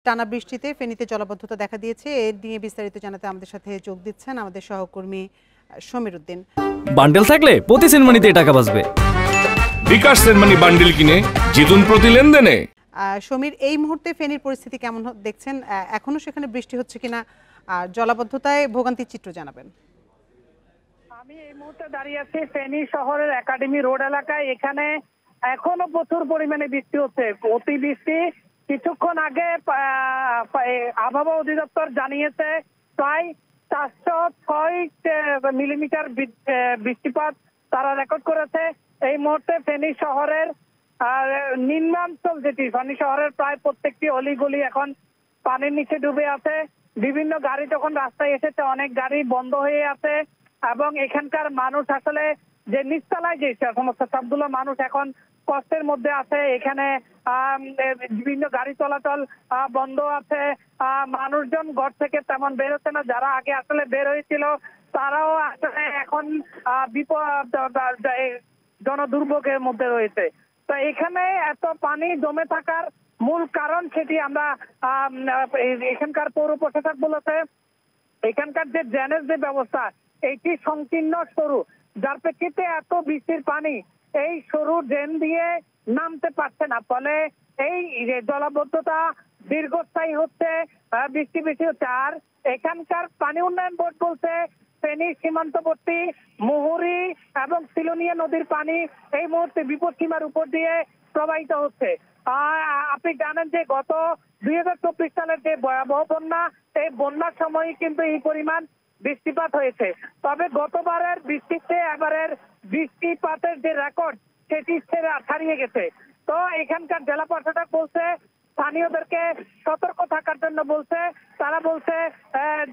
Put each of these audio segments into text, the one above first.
টানা বৃষ্টিতে ফেনীতে জলাবদ্ধতা দেখা দিয়েছে। এর নিয়ে বিস্তারিত জানাতে আমাদের সাথে যোগ দিচ্ছেন আমাদের সহকর্মী সমীর উদ্দিন। বান্ডেল থাকলে প্রতি সেনমানিতে টাকা বাঁচবে। বিকাশ সেনমানি বান্ডেল কিনে জিতুন প্রতি লেনদেনে। সমীর, এই মুহূর্তে ফেনীর পরিস্থিতি কেমন দেখছেন? এখনো সেখানে বৃষ্টি হচ্ছে কিনা, আর জলাবদ্ধতায় ভোগান্তির চিত্র জানাবেন। আমি এই মুহূর্তে দাঁড়িয়ে আছি ফেনী শহরের একাডেমি রোড এলাকায়। এখানে এখনো প্রচুর পরিমাণে বৃষ্টি হচ্ছে, অতিবৃষ্টি। কিছুক্ষণ আগে আবহাওয়া অধিদপ্তর জানিয়েছে প্রায় 406 মিলিমিটার বৃষ্টিপাত তারা রেকর্ড করেছে। এই মুহূর্তে ফেনী শহরের নিম্নাঞ্চল, যেটি ফেনী শহরের প্রায় প্রত্যেকটি অলিগলি এখন পানির নিচে ডুবে আছে। বিভিন্ন গাড়ি যখন রাস্তায় এসেছে, অনেক গাড়ি বন্ধ হয়ে আছে এবং এখানকার মানুষ আসলে যে নিচতলায় যে সমস্ত সবগুলো মানুষ এখন কষ্টের মধ্যে আছে। এখানে বিভিন্ন গাড়ি চলাচল বন্ধ আছে। মানুষজন ঘর থেকে তেমন বের হচ্ছে না। যারা আগে আসলে বের হয়েছিল তারাও আসলে এখন বিপদ জনদুর্ভোগের মধ্যে রয়েছে। তো এখানে এত পানি জমে থাকার মূল কারণ সেটি আমরা এখানকার পৌর প্রশাসক বলেছে, এখানকার যে ড্রেনেজ যে ব্যবস্থা এইটি সংকীর্ণ সরু, যার প্রেক্ষিতে এত বৃষ্টির পানি এই সরু ড্রেন দিয়ে নামতে পারছে না। ফলে এই জলাবদ্ধতা দীর্ঘস্থায়ী হচ্ছে, বৃষ্টি বেশি হচ্ছে। আর এখানকার পানি উন্নয়ন বোর্ড বলছে ফেনী সীমান্তবর্তী মুহুরী এবং সিলোনিয়া নদীর পানি এই মুহূর্তে বিপদ সীমার উপর দিয়ে প্রবাহিত হচ্ছে। আপনি জানেন যে গত 2024 সালের যে ভয়াবহ বন্যা, এই বন্যার সময় কিন্তু এই পরিমাণ বৃষ্টিপাত হয়েছে। তবে গতবারের বৃষ্টিতে এবারের বৃষ্টিপাতের যে রেকর্ড সেটি ছাড়িয়ে গেছে। তো এখানকার জেলা প্রশাসক বলছে স্থানীয়দেরকে সতর্ক থাকার জন্য বলছে। তারা বলছে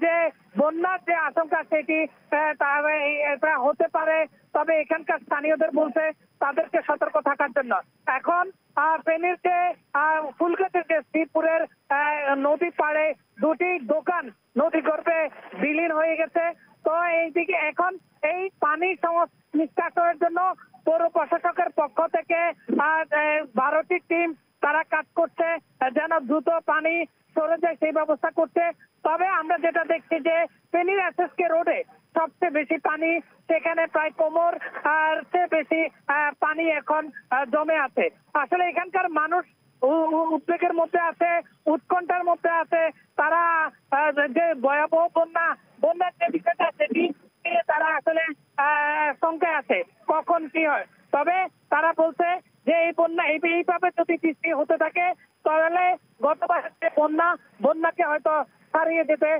যে বন্যার যে আশঙ্কা সেটি এটা হতে পারে, তবে এখানকার স্থানীয়দের বলছে তাদেরকে সতর্ক থাকার জন্য। এখন ফেনীর যে ফুলগাছের যে শ্রীপুরের নদী পাড়ে দুটি দোকান নদী গর্ভে বিলীন হয়ে গেছে। তো এইদিকে এখন এই পানি নিষ্কাশনের জন্য পৌর প্রশাসকের পক্ষ থেকে 12টি টিম তারা কাজ করছে যেন দ্রুত পানি সরে যায় সেই ব্যবস্থা করছে। তবে আমরা যেটা দেখছি যে ফেনীর এসএসকে রোডে সবচেয়ে বেশি পানি, সেখানে প্রায় কোমর আর চেয়ে বেশি পানি এখন জমে আছে। আসলে এখানকার মানুষ উদ্বেগের মধ্যে আছে, উৎকণ্ঠার মধ্যে আছে। তারা যে ভয়াবহ বন্যার যে বিষয়টা সেটি নিয়ে তারা আসলে শঙ্কায় আছে কখন কি হয়। তবে তারা বলছে যে এই বন্যা এইভাবে যদি বৃষ্টি হতে থাকে তাহলে গতবারের যে বন্যাকে হয়তো ছাড়িয়ে যেতে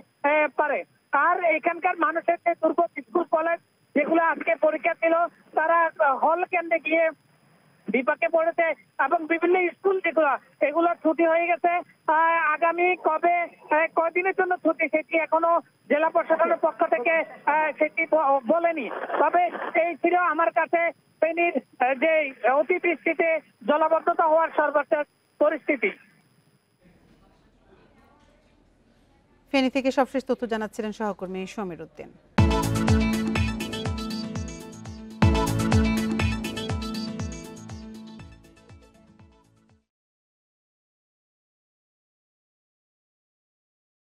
পারে। আর এখানকার মানুষের যে দুর্ভোগ, স্কুল কলেজ যেগুলো আজকে পরীক্ষা ছিল তারা হল কেন্দ্রে গিয়ে বিপাকে পড়েছে এবং বিভিন্ন স্কুল যেগুলো এগুলো ছুটি হয়ে গেছে। আগামী কদিনের জন্য ছুটি সেটি এখনো জেলা প্রশাসনের পক্ষ থেকে সেটি বলেনি। তবে এই ছিল আমার কাছে ফেনীর যে অতিবৃষ্টিতে জলাবদ্ধতা হওয়ার সর্বোচ্চ পরিস্থিতি। ফেনী থেকে সবশেষ তথ্য জানাচ্ছিলেন সহকর্মী সমীর উদ্দিন।